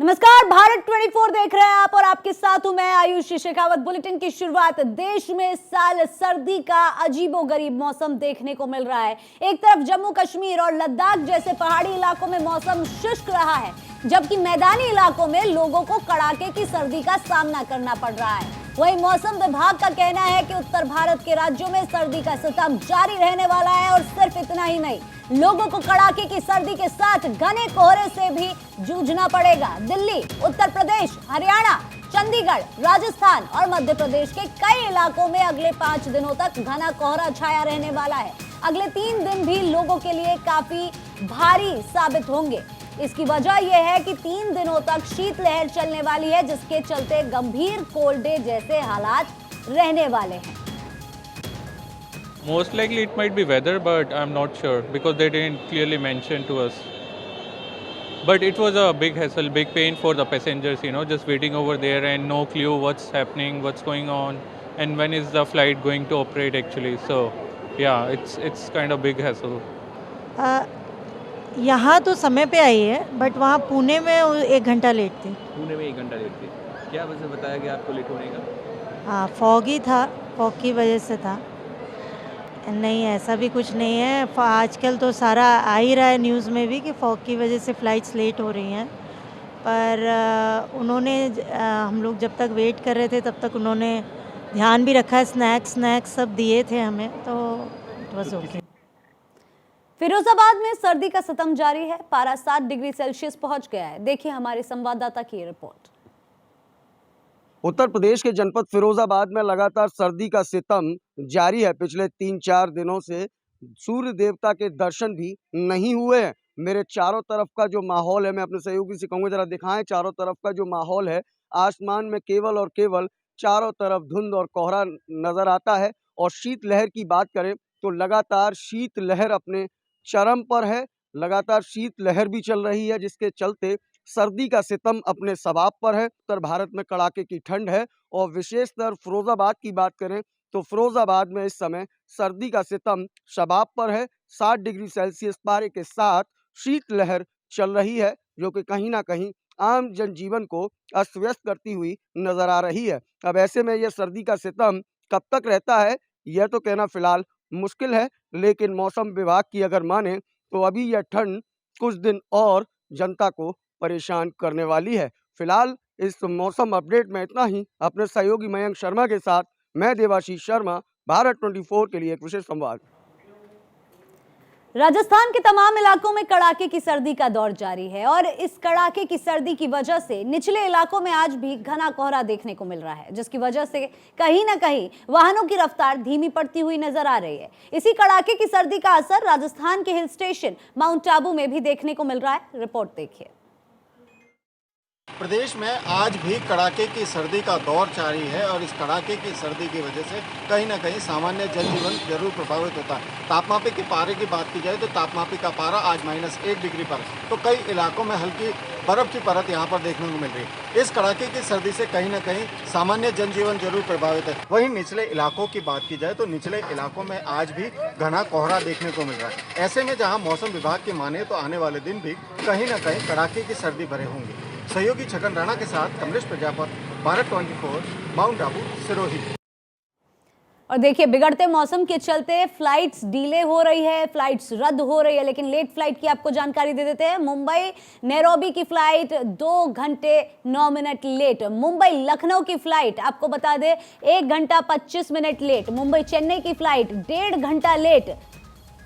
नमस्कार, भारत 24 देख रहे हैं आप और आपके साथ हूं मैं आयुषी शेखावत। बुलेटिन की शुरुआत, देश में इस साल सर्दी का अजीबोगरीब मौसम देखने को मिल रहा है। एक तरफ जम्मू कश्मीर और लद्दाख जैसे पहाड़ी इलाकों में मौसम शुष्क रहा है, जबकि मैदानी इलाकों में लोगों को कड़ाके की सर्दी का सामना करना पड़ रहा है। वहीं मौसम विभाग का कहना है कि उत्तर भारत के राज्यों में सर्दी का सितम जारी रहने वाला है और सिर्फ इतना ही नहीं, लोगों को कड़ाके की सर्दी के साथ घने कोहरे से भी जूझना पड़ेगा। दिल्ली, उत्तर प्रदेश, हरियाणा, चंडीगढ़, राजस्थान और मध्य प्रदेश के कई इलाकों में अगले 5 दिनों तक घना कोहरा छाया रहने वाला है। अगले 3 दिन भी लोगों के लिए काफी भारी साबित होंगे। इसकी वजह यह है कि 3 दिनों तक शीतलहर चलने वाली है, जिसके चलते गंभीर कोल्ड डे जैसे हालात रहने वाले हैं। Most likely it might be weather, but I'm not sure because they didn't clearly mention to us. But it was a big hassle, big pain for the passengers, just waiting over there and no clue what's happening, what's going on, and when is the flight going to operate actually. So, yeah, it's kind of big hassle. यहाँ तो समय पे आई है, but वहाँ पुणे में 1 घंटा late थी। पुणे में 1 घंटा लेट थी। क्या वजह बताया गया आपको लेट होने का? हाँ, फॉगी था, फॉग की वजह से था। नहीं, ऐसा भी कुछ नहीं है। आजकल तो सारा आ ही रहा है न्यूज़ में भी कि फॉग की वजह से फ़्लाइट्स लेट हो रही हैं। पर उन्होंने हम लोग जब तक वेट कर रहे थे तब तक उन्होंने ध्यान भी रखा है, स्नैक्स सब दिए थे हमें, तो इट वाज ओके। फिरोजाबाद में सर्दी का सितम जारी है, पारा 7 डिग्री सेल्सियस पहुंच गया है। देखिए हमारे संवाददाता की रिपोर्ट। उत्तर प्रदेश के जनपद फिरोजाबाद में लगातार सर्दी का सितम जारी है। पिछले 3-4 दिनों से सूर्य देवता के दर्शन भी नहीं हुए हैं। मेरे चारों तरफ का जो माहौल है, मैं अपने सहयोगी से कहूँगा जरा दिखाएं। चारों तरफ का जो माहौल है, आसमान में केवल और केवल चारों तरफ धुंध और कोहरा नजर आता है। और शीतलहर की बात करें तो लगातार शीतलहर अपने चरम पर है। लगातार शीतलहर भी चल रही है, जिसके चलते सर्दी का सितम अपने सबाब पर है। उत्तर भारत में कड़ाके की ठंड है और विशेषतर फिरोजाबाद की बात करें तो फिरोजाबाद में इस समय सर्दी का सितम शबाब पर है। 7 डिग्री सेल्सियस पारे के साथ शीतलहर चल रही है, जो कि कहीं ना कहीं आम जनजीवन को अस्त व्यस्त करती हुई नजर आ रही है। अब ऐसे में यह सर्दी का सितम कब तक रहता है, यह तो कहना फिलहाल मुश्किल है, लेकिन मौसम विभाग की अगर माने तो अभी यह ठंड कुछ दिन और जनता को परेशान करने वाली है। फिलहाल इस मौसम अपडेट में इतना ही। अपने सहयोगी मयंक शर्मा के साथ मैं देवाशीष शर्मा, भारत 24 के लिए एक विशेष संवाद। राजस्थान के तमाम इलाकों में कड़ाके की सर्दी का दौर जारी है और इस कड़ाके की सर्दी की वजह से निचले इलाकों में आज भी घना कोहरा देखने को मिल रहा है, जिसकी वजह से कहीं ना कहीं वाहनों की रफ्तार धीमी पड़ती हुई नजर आ रही है। इसी कड़ाके की सर्दी का असर राजस्थान के हिल स्टेशन माउंट आबू में भी देखने को मिल रहा है। रिपोर्ट देखिए। प्रदेश में आज भी कड़ाके की सर्दी का दौर जारी है और इस कड़ाके की सर्दी की वजह से कहीं ना कहीं सामान्य जनजीवन जरूर प्रभावित होता है। तापमापी के पारे की बात की जाए तो तापमापी का पारा आज -1 डिग्री पर, तो कई इलाकों में हल्की बर्फ की परत यहाँ पर देखने को मिल रही है। इस कड़ाके की सर्दी से कहीं ना कहीं सामान्य जनजीवन जरूर प्रभावित है। वहीं निचले इलाकों की बात की जाए तो निचले इलाकों में आज भी घना कोहरा देखने को मिल रहा है। ऐसे में जहाँ मौसम विभाग की माने तो आने वाले दिन भी कहीं ना कहीं कड़ाके की सर्दी भरे होंगे। सहयोगी छगन राणा के साथ कमलेश प्रजापत, भारत 24, माउंट आबू, सिरोही। और देखिए, बिगड़ते मौसम के चलते फ्लाइट्स डिले हो रही है, फ्लाइट्स रद्द हो रही है। लेकिन लेट फ्लाइट की आपको जानकारी दे देते हैं। मुंबई नैरोबी की फ्लाइट 2 घंटे 9 मिनट लेट। मुंबई लखनऊ की फ्लाइट आपको बता दें 1 घंटा 25 मिनट लेट। मुंबई चेन्नई की फ्लाइट 1.5 घंटा लेट।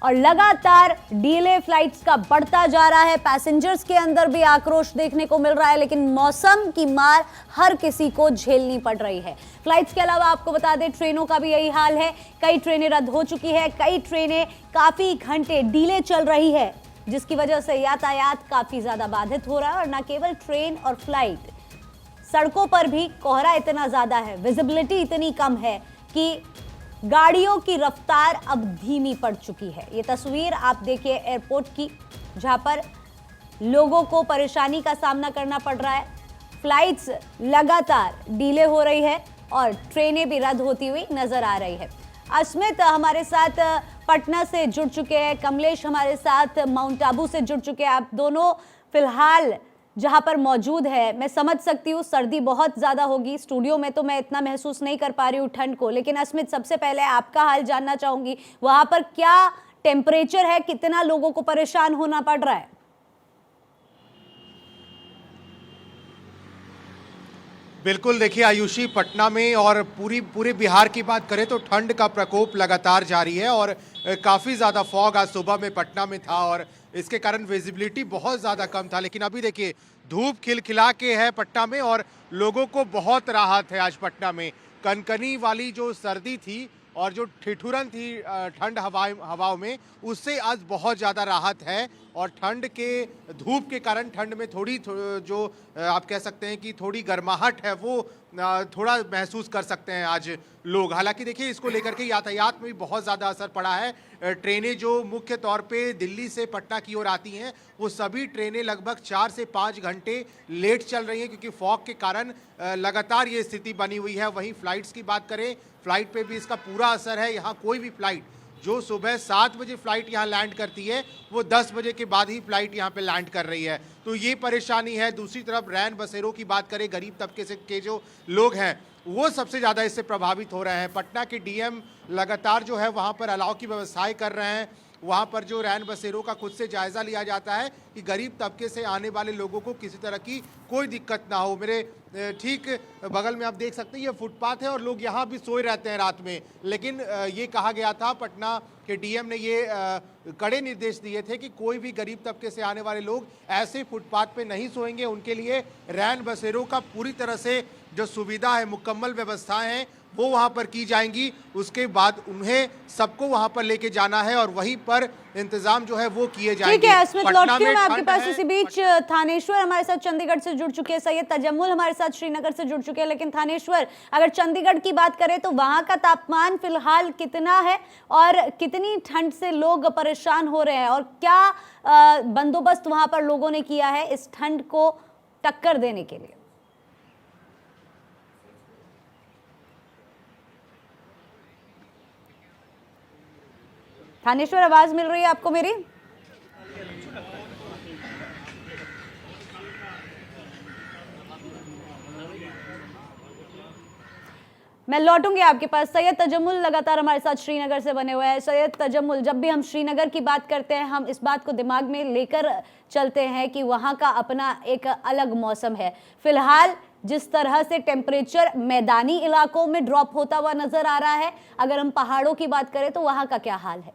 और लगातार डीले फ्लाइट्स का बढ़ता जा रहा है। पैसेंजर्स के अंदर भी आक्रोश देखने को मिल रहा है, लेकिन मौसम की मार हर किसी को झेलनी पड़ रही है। फ्लाइट्स के अलावा आपको बता दें ट्रेनों का भी यही हाल है। कई ट्रेनें रद्द हो चुकी है, कई ट्रेनें काफी घंटे डिले चल रही है, जिसकी वजह से यातायात काफी ज्यादा बाधित हो रहा है। और न केवल ट्रेन और फ्लाइट, सड़कों पर भी कोहरा इतना ज्यादा है, विजिबिलिटी इतनी कम है कि गाड़ियों की रफ्तार अब धीमी पड़ चुकी है। ये तस्वीर आप देखिए एयरपोर्ट की, जहां पर लोगों को परेशानी का सामना करना पड़ रहा है। फ्लाइट्स लगातार डिले हो रही है और ट्रेनें भी रद्द होती हुई नजर आ रही है। अस्मित हमारे साथ पटना से जुड़ चुके हैं, कमलेश हमारे साथ माउंट आबू से जुड़ चुके हैं। आप दोनों फिलहाल जहां पर मौजूद है। मैं समझ सकती हूँ सर्दी बहुत ज़्यादा होगी, स्टूडियो में तो मैं इतना महसूस नहीं कर पा रही हूँ ठंड को, लेकिन अस्मित सबसे पहले आपका हाल जानना चाहूँगी, वहां पर क्या टेम्परेचर है, कितना लोगों को परेशान होना पड़ रहा है? बिल्कुल, देखिए आयुषी, पटना में और पूरे बिहार की बात करें तो ठंड का प्रकोप लगातार जारी है और काफ़ी ज़्यादा फॉग आज सुबह में पटना में था और इसके कारण विजिबिलिटी बहुत ज़्यादा कम था। लेकिन अभी देखिए धूप खिलखिला के है पटना में और लोगों को बहुत राहत है आज पटना में। कनकनी वाली जो सर्दी थी और जो ठिठुरन थी ठंड हवाओं में, उससे आज बहुत ज़्यादा राहत है और ठंड के धूप के कारण ठंड में जो आप कह सकते हैं कि थोड़ी गर्माहट है वो थोड़ा महसूस कर सकते हैं आज लोग। हालांकि देखिए इसको लेकर के यातायात में भी बहुत ज़्यादा असर पड़ा है। ट्रेनें जो मुख्य तौर पे दिल्ली से पटना की ओर आती हैं वो सभी ट्रेनें लगभग 4 से 5 घंटे लेट चल रही हैं क्योंकि फॉग के कारण लगातार ये स्थिति बनी हुई है। वहीं फ्लाइट्स की बात करें, फ्लाइट पे भी इसका पूरा असर है। यहाँ कोई भी फ्लाइट जो सुबह 7 बजे फ्लाइट यहाँ लैंड करती है वो 10 बजे के बाद ही फ्लाइट यहाँ पे लैंड कर रही है, तो ये परेशानी है। दूसरी तरफ रैन बसेरों की बात करें, गरीब तबके से के जो लोग हैं वो सबसे ज़्यादा इससे प्रभावित हो रहे हैं। पटना के डीएम लगातार जो है वहाँ पर अलाव की व्यवस्थाएं कर रहे हैं। वहाँ पर जो रैन बसेरों का खुद से जायज़ा लिया जाता है कि गरीब तबके से आने वाले लोगों को किसी तरह की कोई दिक्कत ना हो। मेरे ठीक बगल में आप देख सकते हैं ये फुटपाथ है और लोग यहाँ भी सोए रहते हैं रात में, लेकिन ये कहा गया था, पटना के डीएम ने ये कड़े निर्देश दिए थे कि कोई भी गरीब तबके से आने वाले लोग ऐसे फुटपाथ पे नहीं सोएंगे। उनके लिए रैन बसेरों का पूरी तरह से जो सुविधा है, मुकम्मल व्यवस्थाएं हैं वो वहाँ पर की जाएंगी। उसके बाद उन्हें सबको वहाँ पर लेके जाना है और वहीं पर इंतजाम जो है वो किए जाएंगे। ठीक है अस्मित, लौटती हूँ मैं आपके पास। है। इसी बीच थानेश्वर हमारे साथ चंडीगढ़ से जुड़ चुके हैं, सैयद तजम्मुल हमारे साथ श्रीनगर से जुड़ चुके हैं। लेकिन थानेश्वर, अगर चंडीगढ़ की बात करें तो वहां का तापमान फिलहाल कितना है और कितनी ठंड से लोग परेशान हो रहे हैं और क्या बंदोबस्त वहां पर लोगों ने किया है इस ठंड को टक्कर देने के लिए? थानेश्वर, आवाज मिल रही है आपको मेरी? मैं लौटूंगी आपके पास। सैयद तजम्मुल लगातार हमारे साथ श्रीनगर से बने हुए हैं। सैयद तजम्मुल, जब भी हम श्रीनगर की बात करते हैं हम इस बात को दिमाग में लेकर चलते हैं कि वहाँ का अपना एक अलग मौसम है। फिलहाल जिस तरह से टेम्परेचर मैदानी इलाकों में ड्रॉप होता हुआ नजर आ रहा है, अगर हम पहाड़ों की बात करें तो वहाँ का क्या हाल है?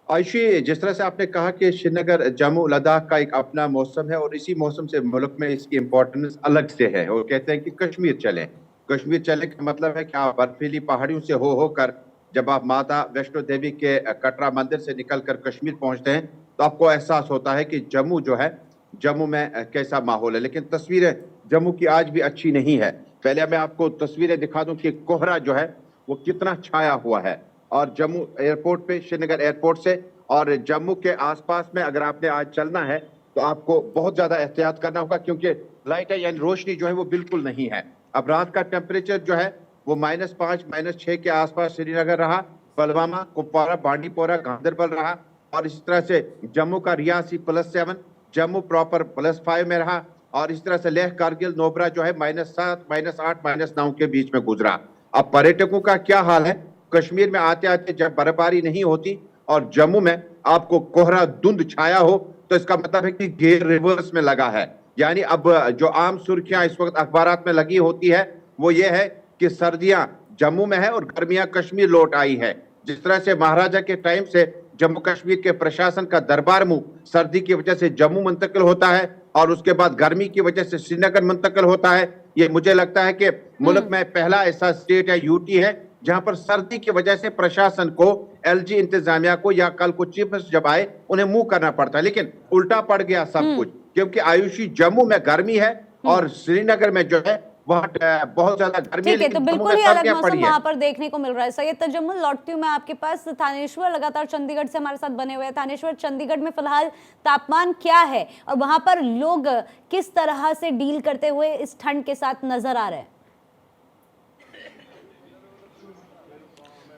आयुषी, जिस तरह से आपने कहा कि श्रीनगर, जम्मू, लद्दाख का एक अपना मौसम है और इसी मौसम से मुल्क में इसकी इम्पोर्टेंस अलग से है। और कहते हैं कि कश्मीर चले। कश्मीर चले का मतलब है कि आप बर्फीली पहाड़ियों से होकर जब आप माता वैष्णो देवी के कटरा मंदिर से निकलकर कश्मीर पहुंचते हैं तो आपको एहसास होता है कि जम्मू जो है, जम्मू में कैसा माहौल है। लेकिन तस्वीरें जम्मू की आज भी अच्छी नहीं है। पहले मैं आपको तस्वीरें दिखा दूं कि कोहरा जो है वो कितना छाया हुआ है। और जम्मू एयरपोर्ट पे, श्रीनगर एयरपोर्ट से और जम्मू के आसपास में अगर आपने आज चलना है तो आपको बहुत ज्यादा एहतियात करना होगा क्योंकि लाइट है यानी रोशनी जो है वो बिल्कुल नहीं है। अब रात का टेम्परेचर जो है वो -5, -6 के आसपास श्रीनगर रहा, पुलवामा, कुपवारा, बांडीपोरा, गांधरबल रहा और इसी तरह से जम्मू का रियासी +7, जम्मू प्रॉपर +5 में रहा और इस तरह से लेह, कारगिल, नोबरा जो है -7, -8, -9 के बीच में गुजरा। अब पर्यटकों का क्या हाल है? कश्मीर में आते आते जब बर्फबारी नहीं होती और जम्मू में आपको कोहरा धुंध छाया हो तो इसका मतलब है कि गेयर रिवर्स में लगा है। यानी अब जो आम सुर्खियां इस वक्त अखबारात में लगी होती है वो ये है कि सर्दियां जम्मू में है और गर्मियां कश्मीर लौट आई है। जिस तरह से महाराजा के टाइम से जम्मू कश्मीर के प्रशासन का दरबार मुंह सर्दी की वजह से जम्मू मुंतकिल होता है और उसके बाद गर्मी की वजह से श्रीनगर मुंतकिल होता है। ये मुझे लगता है कि मुल्क में पहला ऐसा स्टेट है, यूटी है, जहां पर सर्दी की वजह से प्रशासन को, एलजी इंतजामिया को या कल को चीफ मिनिस्टर जब आए उन्हें मुंह करना पड़ता है। लेकिन उल्टा पड़ गया सब कुछ क्योंकि आयुषी जम्मू में गर्मी है और श्रीनगर में जो है वहाँ बहुत ज्यादा गर्मी है। ठीक है, तो बिल्कुल ही अलग मौसम वहां पर देखने को मिल रहा है। सैयद तजम्मुल, लौटती हूँ मैं आपके पास। थानेश्वर लगातार चंडीगढ़ से हमारे साथ बने हुए हैं। थानेश्वर, चंडीगढ़ में फिलहाल तापमान क्या है और वहां पर लोग किस तरह से डील करते हुए इस ठंड के साथ नजर आ रहे हैं?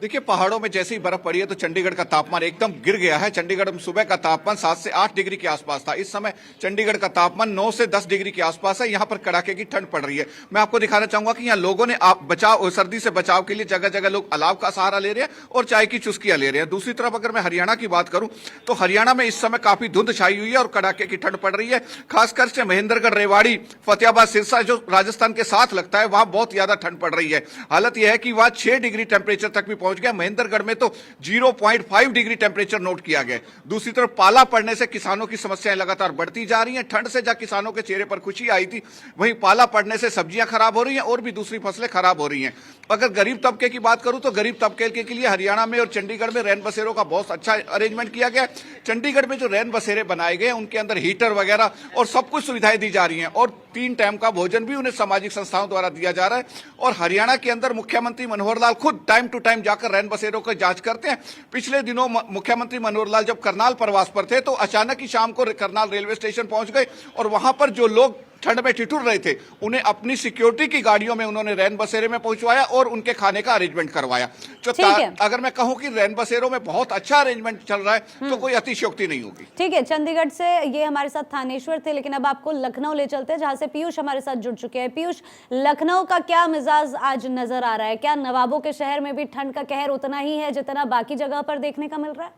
देखिए, पहाड़ों में जैसे ही बर्फ पड़ी है तो चंडीगढ़ का तापमान एकदम गिर गया है। चंडीगढ़ में सुबह का तापमान 7 से 8 डिग्री के आसपास था। इस समय चंडीगढ़ का तापमान 9 से 10 डिग्री के आसपास है। यहाँ पर कड़ाके की ठंड पड़ रही है। मैं आपको दिखाना चाहूंगा कि यहाँ लोगों ने सर्दी से बचाव के लिए जगह जगह लोग अलाव का सहारा ले रहे हैं और चाय की चुस्कियां ले रहे हैं। दूसरी तरफ अगर मैं हरियाणा की बात करूं तो हरियाणा में इस समय काफी धुंध छाई हुई है और कड़ाके की ठंड पड़ रही है। खासकर से महेंद्रगढ़, रेवाड़ी, फतेहाबाद, सिरसा जो राजस्थान के साथ लगता है, वहां बहुत ज्यादा ठंड पड़ रही है। हालत यह है कि वहां 6 डिग्री टेम्परेचर तक भी पहुंच गया। महेंद्रगढ़ में तो 0.5 डिग्री टेम्परेचर नोट किया गया। दूसरी तरफ पाला पड़ने से किसानों की समस्याएं लगातार बढ़ती जा रही हैं। ठंड से जहां किसानों के चेहरे पर खुशी आई थी, वहीं पाला पड़ने से सब्जियां खराब हो रही हैं और भी दूसरी फसलें खराब हो रही हैं। अगर गरीब तबके की बात करूं तो गरीब तबके के लिए हरियाणा में और चंडीगढ़ में रैन बसेरों का बहुत अच्छा अरेंजमेंट किया गया है। चंडीगढ़ में जो रैन बसेरे बनाए गए हैं उनके अंदर हीटर वगैरह और सब कुछ सुविधाएं दी जा रही हैं और 3 टाइम का भोजन भी उन्हें सामाजिक संस्थाओं द्वारा दिया जा रहा है। और हरियाणा के अंदर मुख्यमंत्री मनोहर लाल खुद टाइम टू टाइम जाकर रैन बसेरों की जांच करते हैं। पिछले दिनों मुख्यमंत्री मनोहर लाल जब करनाल प्रवास पर थे तो अचानक ही शाम को करनाल रेलवे स्टेशन पहुंच गए और वहां पर जो लोग ठंड में ठिठुर रहे थे उन्हें अपनी सिक्योरिटी की गाड़ियों में उन्होंने रैन बसेरे में पहुंचवाया और उनके खाने का अरेंजमेंट करवाया। तो अगर मैं कहूं कि रैन बसेरों में बहुत अच्छा अरेंजमेंट चल रहा है तो कोई अतिशयोक्ति नहीं होगी। ठीक है, चंडीगढ़ से ये हमारे साथ थानेश्वर थे, लेकिन अब आपको लखनऊ ले चलते हैं जहां से पीयूष हमारे साथ जुड़ चुके हैं। पीयूष, लखनऊ का क्या मिजाज आज नजर आ रहा है? क्या नवाबों के शहर में भी ठंड का कहर उतना ही है जितना बाकी जगह पर देखने का मिल रहा है?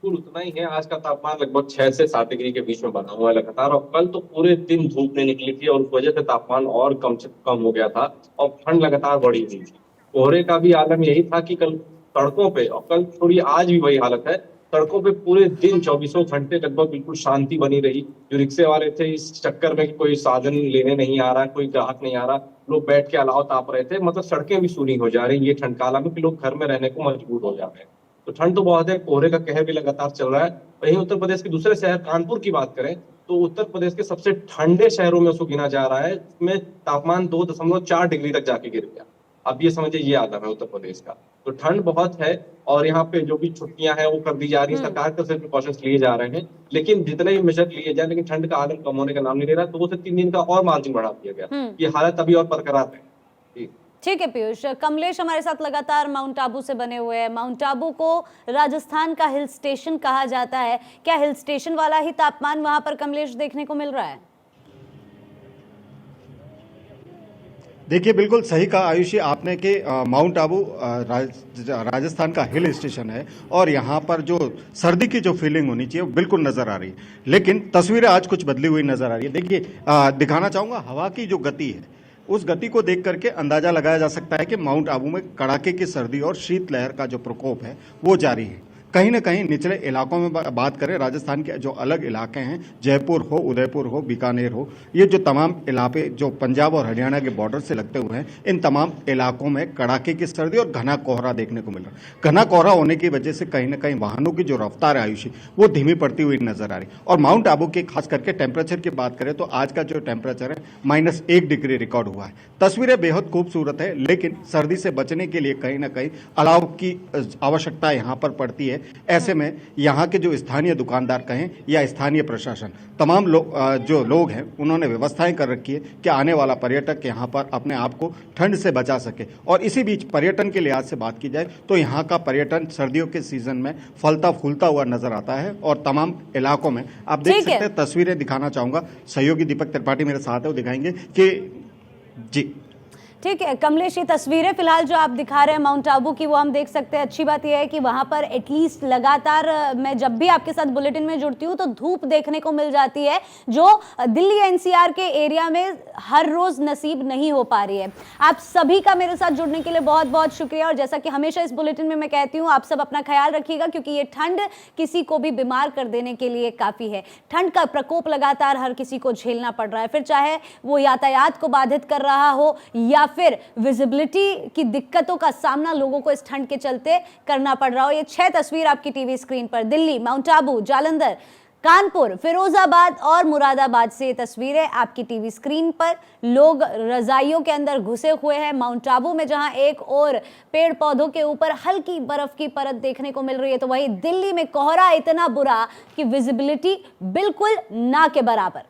बिल्कुल उतना ही है। आज का तापमान लगभग 6 से 7 डिग्री के बीच में बना हुआ है लगातार, और कल तो पूरे दिन धूप नहीं निकली थी और उस वजह से तापमान और कम हो गया था और ठंड लगातार बढ़ी हुई थी। कोहरे का भी आलम यही था कि कल सड़कों पे, और कल थोड़ी आज भी वही हालत है, सड़कों पे पूरे दिन 24 घंटे लगभग बिल्कुल शांति बनी रही। जो रिक्शे वाले थे इस चक्कर में कि कोई साधन लेने नहीं आ रहा, कोई ग्राहक नहीं आ रहा, लोग बैठ के अलाव ताप रहे थे। मतलब सड़कें भी सूनी हो जा रही, ये ठंड का आलम है कि लोग घर में रहने को मजबूर हो जा रहे हैं। तो ठंड तो बहुत है, कोहरे का कहर भी लगातार चल रहा है। वहीं उत्तर प्रदेश के दूसरे शहर कानपुर की बात करें तो उत्तर प्रदेश के सबसे ठंडे शहरों में उसको गिना जा रहा है। इसमें तापमान 2.4 डिग्री तक जाके गिर गया। अब ये समझिए ये आलम है उत्तर प्रदेश का। तो ठंड बहुत है और यहाँ पे जो भी छुट्टियां हैं वो कर दी जा रही है, सरकार के सिर्फ प्रिकॉशंस लिए जा रहे हैं, लेकिन जितने भी मेजर लिए जाए लेकिन ठंड का आलम कम होने का नाम नहीं ले रहा। 2 से 3 दिन का और मार्जिन बढ़ा दिया गया। ये हालत अभी और बरकरार है। ठीक है पीयूष। कमलेश हमारे साथ लगातार माउंट आबू से बने हुए हैं। माउंट आबू को राजस्थान का हिल स्टेशन कहा जाता है, क्या हिल स्टेशन वाला ही तापमान वहां पर कमलेश देखने को मिल रहा है? देखिए, बिल्कुल सही कहा आयुषी आपने कि माउंट आबू राजस्थान का हिल स्टेशन है और यहाँ पर जो सर्दी की जो फीलिंग होनी चाहिए वो बिल्कुल नज़र आ रही है, लेकिन तस्वीरें आज कुछ बदली हुई नज़र आ रही है। देखिए, दिखाना चाहूँगा हवा की जो गति है, उस गति को देख करके अंदाजा लगाया जा सकता है कि माउंट आबू में कड़ाके की सर्दी और शीतलहर का जो प्रकोप है वो जारी है। कहीं ना कहीं निचले इलाकों में बात करें, राजस्थान के जो अलग इलाके हैं, जयपुर हो, उदयपुर हो, बीकानेर हो, ये जो तमाम इलाके जो पंजाब और हरियाणा के बॉर्डर से लगते हुए हैं, इन तमाम इलाकों में कड़ाके की सर्दी और घना कोहरा देखने को मिल रहा है। घना कोहरा होने की वजह से कहीं ना कहीं वाहनों की जो रफ्तार है आयुषी वो धीमी पड़ती हुई नजर आ रही। और माउंट आबू के खास करके टेम्परेचर की बात करें तो आज का जो टेम्परेचर है -1 डिग्री रिकॉर्ड हुआ है। तस्वीरें बेहद खूबसूरत है, लेकिन सर्दी से बचने के लिए कहीं ना कहीं अलाव की आवश्यकता यहाँ पर पड़ती है। ऐसे में यहाँ के जो स्थानीय दुकानदार कहें या स्थानीय प्रशासन, तमाम जो लोग हैं उन्होंने व्यवस्थाएं कर रखी है कि आने वाला पर्यटक यहाँ पर अपने आप को ठंड से बचा सके। और इसी बीच पर्यटन के लिहाज से बात की जाए तो यहाँ का पर्यटन सर्दियों के सीजन में फलता फूलता हुआ नजर आता है और तमाम इलाकों में आप देख सकते हैं। तस्वीरें दिखाना चाहूंगा, सहयोगी दीपक त्रिपाठी मेरे साथ है, वो दिखाएंगे कि जी ठीक है कमलेश, ये तस्वीरें फिलहाल जो आप दिखा रहे हैं माउंट आबू की वो हम देख सकते हैं। अच्छी बात यह है कि वहां पर एटलीस्ट लगातार मैं जब भी आपके साथ बुलेटिन में जुड़ती हूँ तो धूप देखने को मिल जाती है, जो दिल्ली एनसीआर के एरिया में हर रोज नसीब नहीं हो पा रही है। आप सभी का मेरे साथ जुड़ने के लिए बहुत बहुत शुक्रिया। और जैसा कि हमेशा इस बुलेटिन में मैं कहती हूँ, आप सब अपना ख्याल रखिएगा क्योंकि ये ठंड किसी को भी बीमार कर देने के लिए काफी है। ठंड का प्रकोप लगातार हर किसी को झेलना पड़ रहा है, फिर चाहे वो यातायात को बाधित कर रहा हो या फिर विजिबिलिटी की दिक्कतों का सामना लोगों को इस ठंड के चलते करना पड़ रहा हो। ये 6 तस्वीर आपकी टीवी स्क्रीन पर दिल्ली, माउंट आबू, जालंधर, कानपुर, फिरोजाबाद और मुरादाबाद से ये तस्वीरें आपकी टीवी स्क्रीन पर। लोग रजाइयों के अंदर घुसे हुए हैं। माउंट आबू में जहां एक और पेड़ पौधों के ऊपर हल्की बर्फ की परत देखने को मिल रही है, तो वहीं दिल्ली में कोहरा इतना बुरा कि विजिबिलिटी बिल्कुल ना के बराबर।